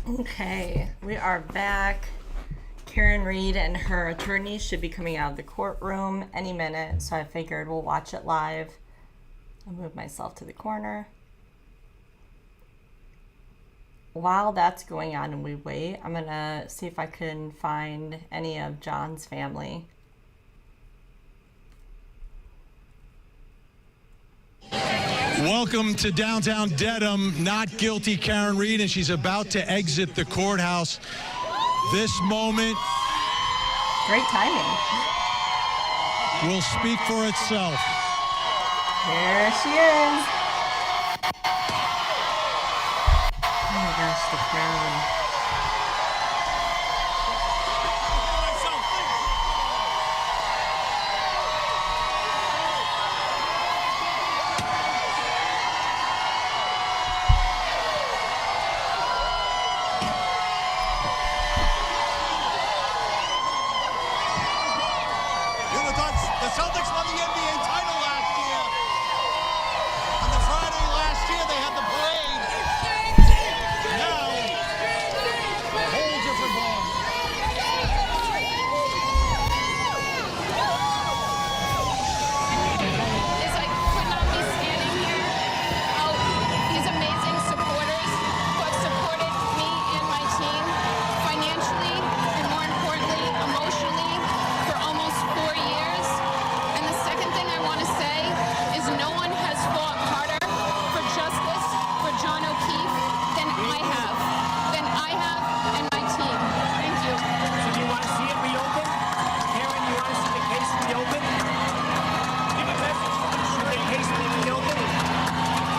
Okay, we are back. Karen Reed and her attorney should be coming out of the courtroom any minute, so I figured we'll watch it live. I'll move myself to the corner. While that's going on and we wait, I'm gonna see if I can find any of John's family. Welcome to downtown Dedham. Not guilty, Karen Reed, and she's about to exit the courthouse. This moment, great timing, will speak for itself. There she is. Oh my gosh, the crowd. The Celtics won the NBA title last year. On the Friday last year, they had the parade. Now, a whole different ball. Is I could not be standing here without these amazing supporters who have supported me and my team financially and, more importantly, emotionally for almost 4 years. And the second thing I want to say is no one has fought harder for justice for John O'Keefe than I have and my team. Thank you. So do you want to see it reopened? Karen, you want to see the case reopened? Give a message. Should the case be reopened?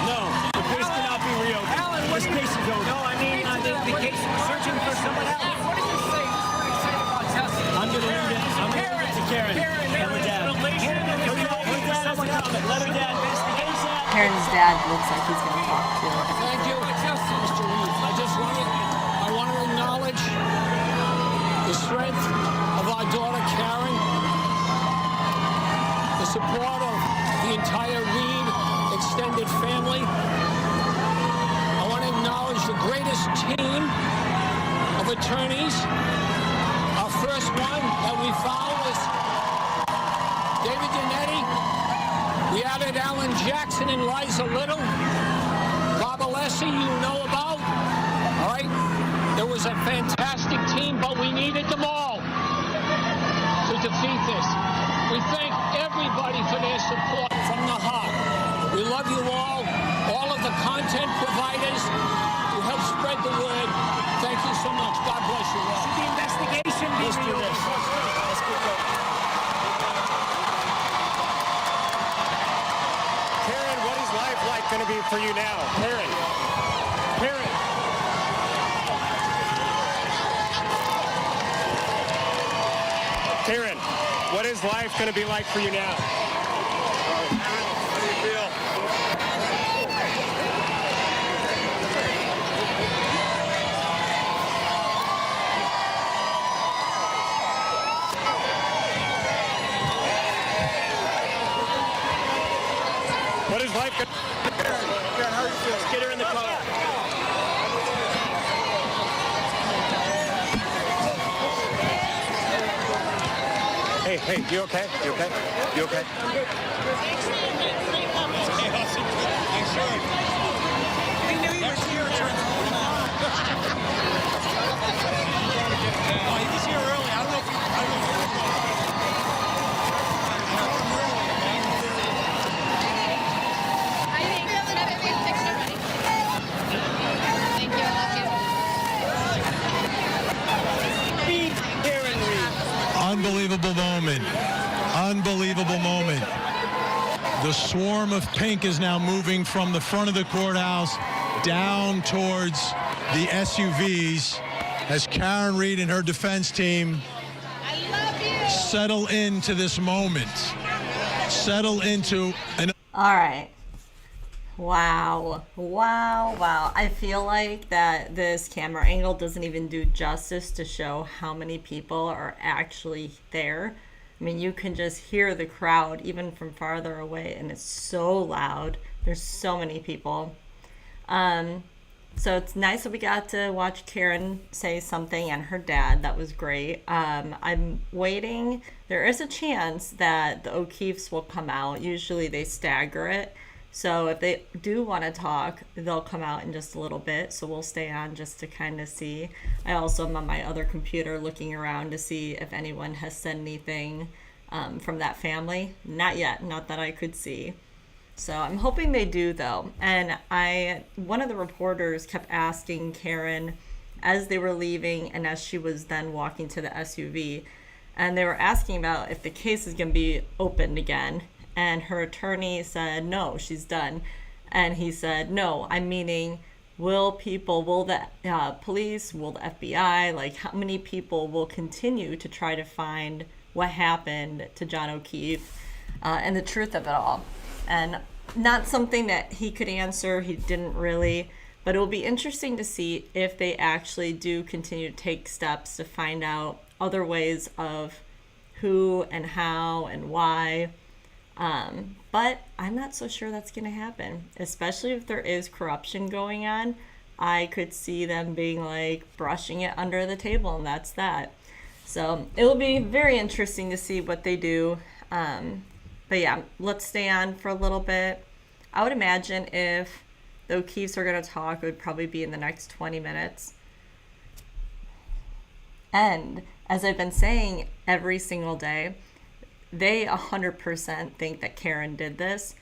No, the case cannot be reopened. Alan, this case is over. No, I mean, the case is searching for someone else. What did you say? What did you say about Tesla? I'm going to leave it. I'm going to leave it to Karen. Let her dad. Let her dad investigate that. Karen's dad looks like he's gonna talk to her. Thank you, Mr. Reed. I want to acknowledge the strength of our daughter Karen, the support of the entire Reed extended family. I want to acknowledge the greatest team of attorneys. Our first one that we found was David Dinetti. We added Alan Jackson and Liza Little. Bob Alessi, you know about. All right? There was a fantastic team, but we needed them all to defeat this. We thank everybody for their support from the heart. We love you all of the content providers who help spread the word. Thank you so much. God bless you all. Should the investigation be reopened? Karen, what is life like going to be for you now? Karen. Karen, what is life going to be like for you now? How do you feel? What is life going to be? Karen, how do you feel? Let's get her in the car. Hey, you okay? You okay? You okay? We knew you were here. He was here early. I don't know if I think every picture ready. Thank you. I love you. Unbelievable moment. Unbelievable moment. The swarm of pink is now moving from the front of the courthouse down towards the SUVs as Karen Reed and her defense team settle into this moment. Settle into an... All right. Wow. I feel like that this camera angle doesn't even do justice to show how many people are actually there. I mean, you can just hear the crowd even from farther away, and it's so loud. There's so many people. So it's nice that we got to watch Karen say something and her dad. That was great. I'm waiting. There is a chance that the O'Keefes will come out. Usually they stagger it. So if they do want to talk, they'll come out in just a little bit. So we'll stay on just to kind of see. I also am on my other computer looking around to see if anyone has said anything from that family. Not yet. Not that I could see. So I'm hoping they do, though. And one of the reporters kept asking Karen as they were leaving and as she was then walking to the SUV, and they were asking about if the case is going to be opened again. And her attorney said, no, she's done. And he said, no, I'm meaning, will the police, will the FBI, like how many people will continue to try to find what happened to John O'Keefe and the truth of it all? And not something that he could answer. He didn't really. But it will be interesting to see if they actually do continue to take steps to find out other ways of who and how and why. But I'm not so sure that's going to happen, especially if there is corruption going on. I could see them being like brushing it under the table, and that's that. So it will be very interesting to see what they do. But yeah, let's stay on for a little bit. I would imagine if the O'Keefes are going to talk, it would probably be in the next 20 minutes. And as I've been saying every single day, they 100% think that Karen did this.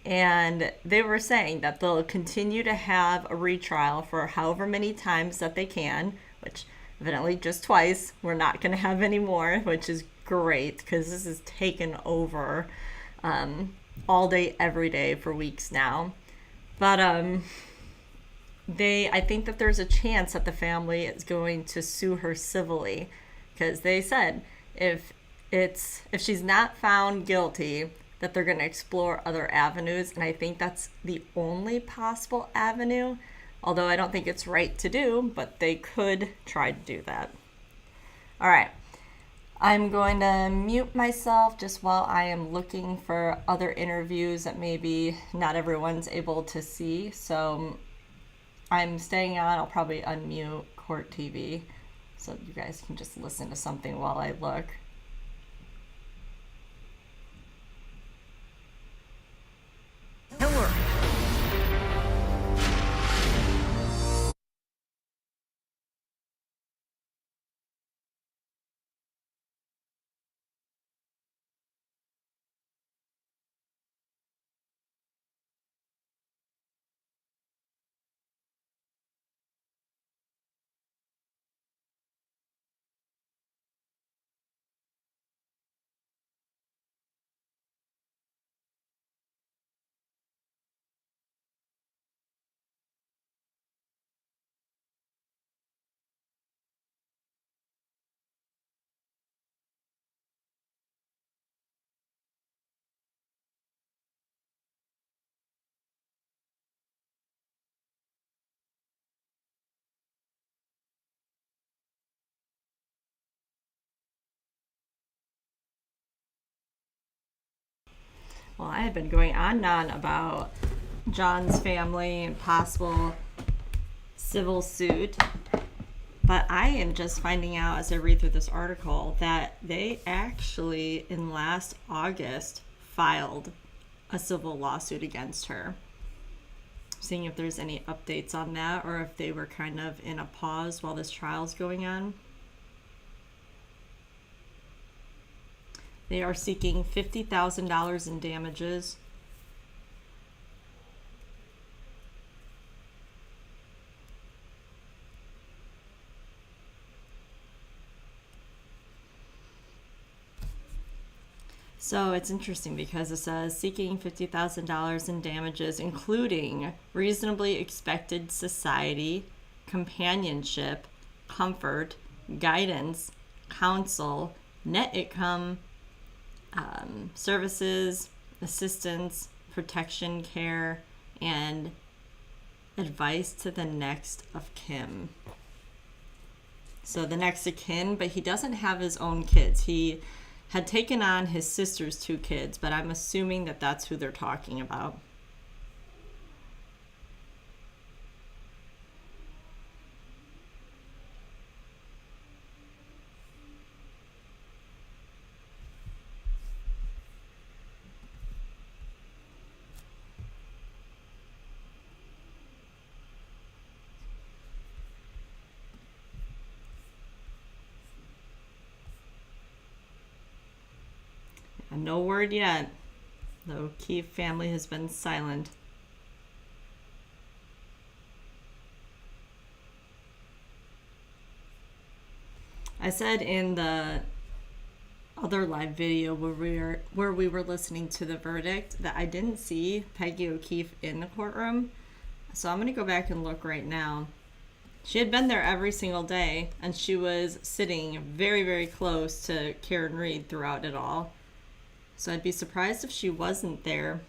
And they were saying that they'll continue to have a retrial for however many times that they can, which evidently just twice. We're not going to have any more, which is great because this has taken over all day, every day for weeks now. But I think that there's a chance that the family is going to sue her civilly, because they said if she's not found guilty, that they're going to explore other avenues, and I think that's the only possible avenue. Although I don't think it's right to do, but they could try to do that. All right. I'm going to mute myself just while I am looking for other interviews that maybe not everyone's able to see. So I'm staying on. I'll probably unmute Court TV so you guys can just listen to something while I look. Killer. Well, I have been going on and on about John's family and possible civil suit, but I am just finding out as I read through this article that they actually in last August filed a civil lawsuit against her. Seeing if there's any updates on that or if they were kind of in a pause while this trial's going on. They are seeking $50,000 in damages. So it's interesting because it says seeking $50,000 in damages, including reasonably expected society, companionship, comfort, guidance, counsel, net income, services, assistance, protection, care, and advice to the next of kin. So the next of kin, but he doesn't have his own kids. He had taken on his sister's 2 kids, but I'm assuming that that's who they're talking about. No word yet. The O'Keefe family has been silent. I said in the other live video where we were listening to the verdict that I didn't see Peggy O'Keefe in the courtroom. So I'm going to go back and look right now. She had been there every single day, and she was sitting very, very close to Karen Reed throughout it all. So I'd be surprised if she wasn't there.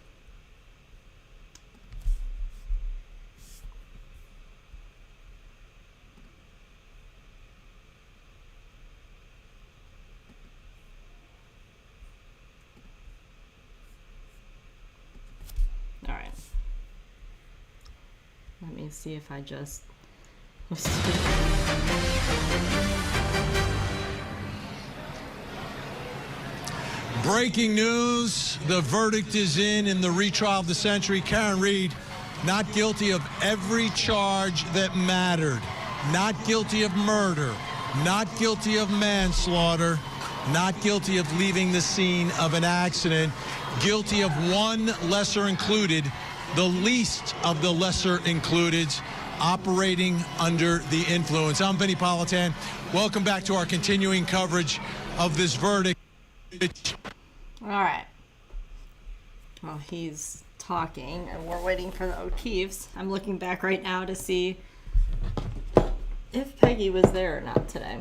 All right. Let me see if I just... Breaking news, the verdict is in the retrial of the century. Karen Reed, not guilty of every charge that mattered. Not guilty of murder. Not guilty of manslaughter. Not guilty of leaving the scene of an accident. Guilty of one lesser included, the least of the lesser included, operating under the influence. I'm Benny Politan. Welcome back to our continuing coverage of this verdict. All right. Well, he's talking, and we're waiting for the O'Keefes. I'm looking back right now to see if Peggy was there or not today.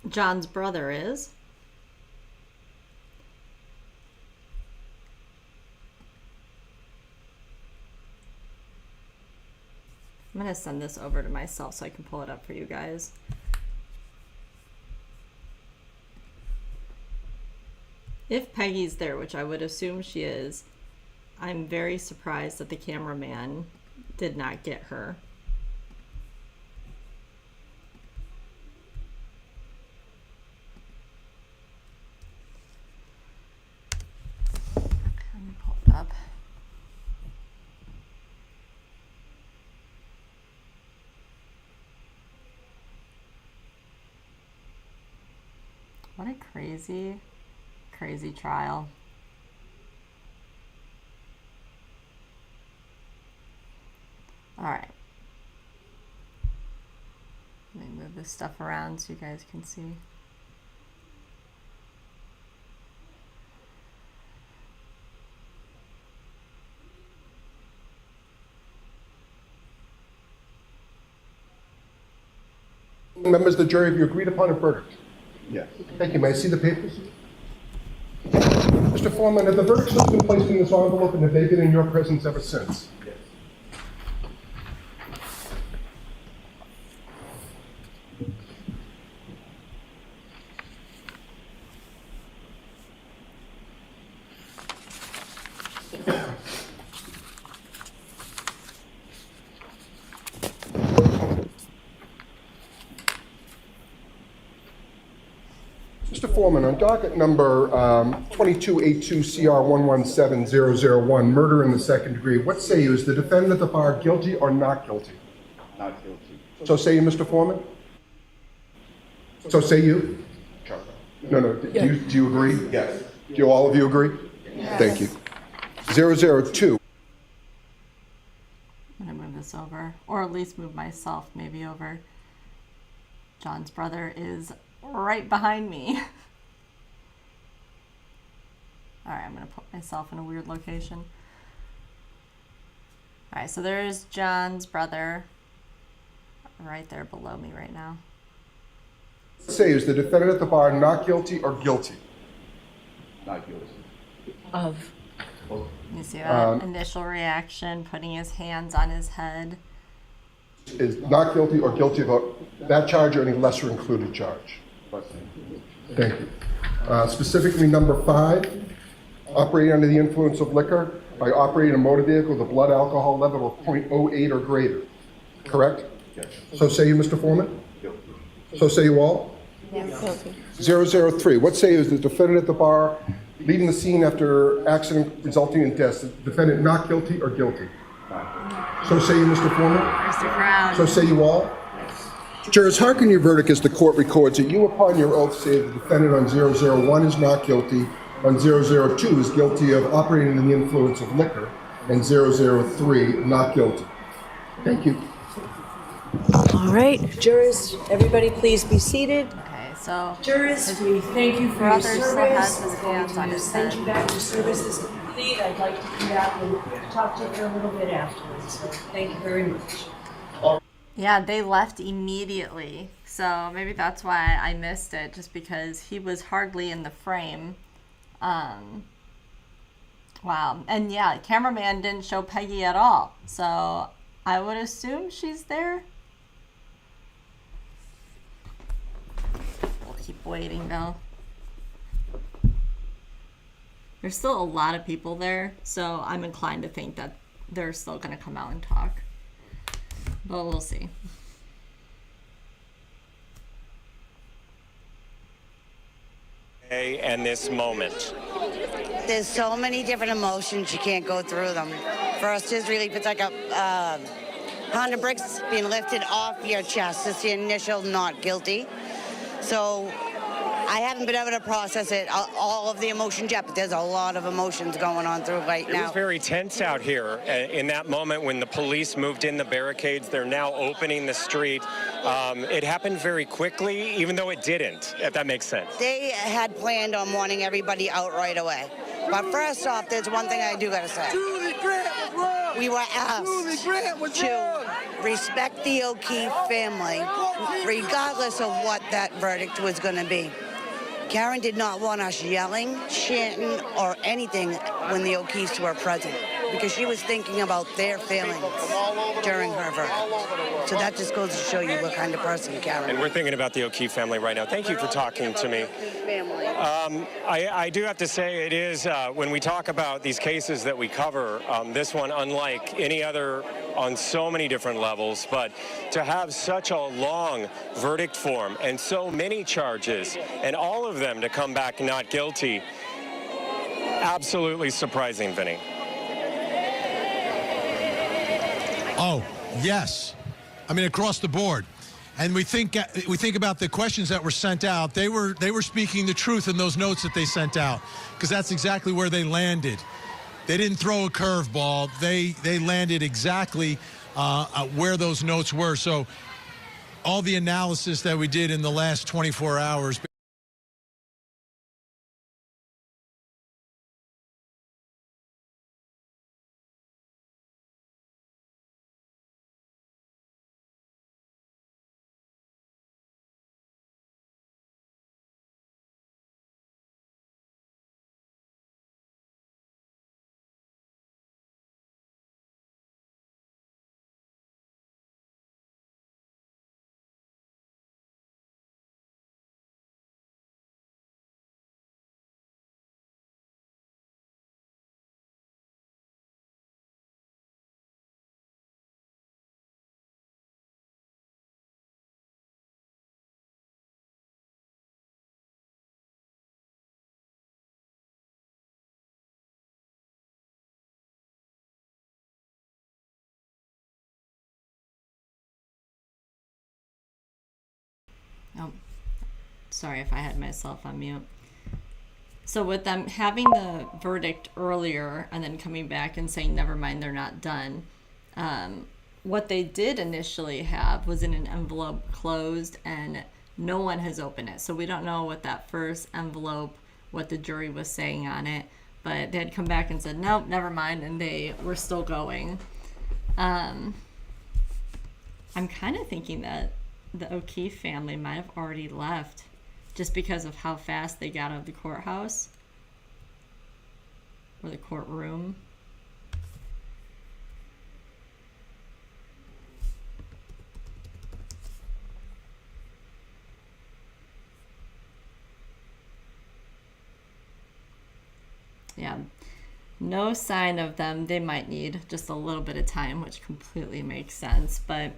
John's brother is. I'm going to send this over to myself so I can pull it up for you guys. If Peggy's there, which I would assume she is, I'm very surprised that the cameraman did not get her. Up. What a crazy, crazy trial. All right. Let me move this stuff around so you guys can see. Members of the jury, have you agreed upon a verdict? Yes. Thank you. May I see the papers? Mr. Foreman, have the verdict slips been placed in this envelope and have they been in your presence ever since? Yes. Mr. Foreman, on docket number 2282CR117001, murder in the second degree, what say you? Is the defendant at the bar guilty or not guilty? Not guilty. So say you, Mr. Foreman? So say you? Charlie. No. Do you agree? Yes. Do all of you agree? Yes. Thank you. 002. I'm going to move this over, or at least move myself maybe over. John's brother is right behind me. All right, I'm going to put myself in a weird location. All right, so there's John's brother right there below me right now. Say, is the defendant at the bar not guilty or guilty? Not guilty. Of. You see that initial reaction, putting his hands on his head. Is not guilty or guilty of that charge or any lesser included charge? Thank you. Specifically, number 5, operating under the influence of liquor by operating a motor vehicle with a blood alcohol level of 0.08 or greater. Correct? Yes. So say you, Mr. Foreman? Guilty. So say you all? Yes. Guilty. 003, what say is the defendant at the bar leaving the scene after accident resulting in death? The defendant not guilty or guilty? So say you, Mr. Foreman? Mr. Crown. So say you all? Jurors, hearken your verdict as the court records that you upon your oath say the defendant on 001 is not guilty, on 002 is guilty of operating in the influence of liquor, and 003 not guilty. Thank you. All right, jurors, everybody please be seated. Okay, so Jurors, we thank you for your brother still has service. his We're going hands on to his send head. you back. Your service is complete. I'd like to come back and talk to you for a little bit afterwards. So thank you very much. Yeah, they left immediately. So maybe that's why I missed it, just because he was hardly in the frame. Wow. And yeah, cameraman didn't show Peggy at all. So I would assume she's there. We'll keep waiting though. There's still a lot of people there, so I'm inclined to think that they're still going to come out and talk. But we'll see. And this moment. There's so many different emotions, you can't go through them. First is relief. It's like a Honda bricks being lifted off your chest. It's the initial not guilty. So I haven't been able to process it, all of the emotions yet, but there's a lot of emotions going on through right now. It was very tense out here in that moment when the police moved in the barricades. They're now opening the street. It happened very quickly, even though it didn't, if that makes sense. They had planned on wanting everybody out right away. But first off, there's one thing I do gotta say. We were asked to respect the O'Keefe family, regardless of what that verdict was gonna be. Karen did not want us yelling, chanting, or anything when the O'Keefes were present, because she was thinking about their feelings during her verdict. So that just goes to show you what kind of person Karen And we're thinking about the O'Keefe family right now. Thank you for talking to me. family. I do have to say it is, when we talk about these cases that we cover, this one, unlike any other on so many different levels, but to have such a long verdict form and so many charges and all of them to come back not guilty, absolutely surprising, Vinny. Oh, yes. I mean, across the board. And we think about the questions that were sent out. They were speaking the truth in those notes that they sent out, because that's exactly where they landed. They didn't throw a curveball. They landed exactly where those notes were. So all the analysis that we did in the last 24 hours. Oh, sorry if I had myself on mute. So with them having the verdict earlier and then coming back and saying, never mind, they're not done. What they did initially have was in an envelope closed, and no one has opened it. So we don't know what that first envelope, what the jury was saying on it, but they had come back and said, nope, never mind. And they were still going. I'm kind of thinking that the O'Keefe family might have already left just because of how fast they got out of the courthouse or the courtroom. Yeah, no sign of them. They might need just a little bit of time, which completely makes sense. But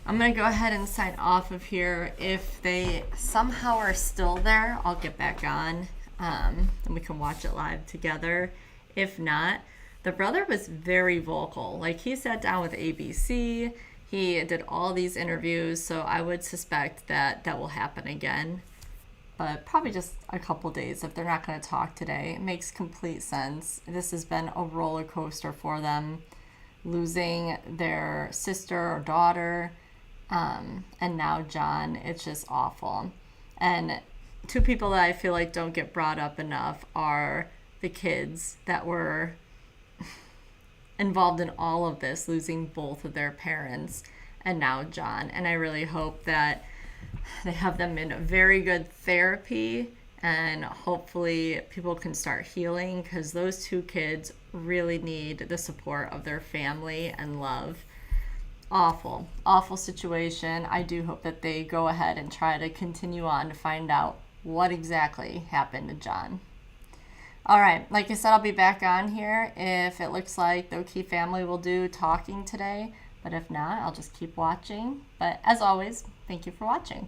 I'm going to go ahead and sign off of here. If they somehow are still there, I'll get back on and we can watch it live together. If not, the brother was very vocal. Like, he sat down with ABC, he did all these interviews, so I would suspect that that will happen again. But probably just a couple days if they're not going to talk today. It makes complete sense. This has been a roller coaster for them, losing their sister or daughter, and now John. It's just awful. And two people that I feel like don't get brought up enough are the kids that were involved in all of this, losing both of their parents, and now John. And I really hope that they have them in very good therapy, and hopefully people can start healing, because those two kids really need the support of their family and love. Awful, awful situation. I do hope that they go ahead and try to continue on to find out what exactly happened to John. All right, like I said, I'll be back on here if it looks like the O'Keefe family will do talking today. But if not, I'll just keep watching. But as always, thank you for watching.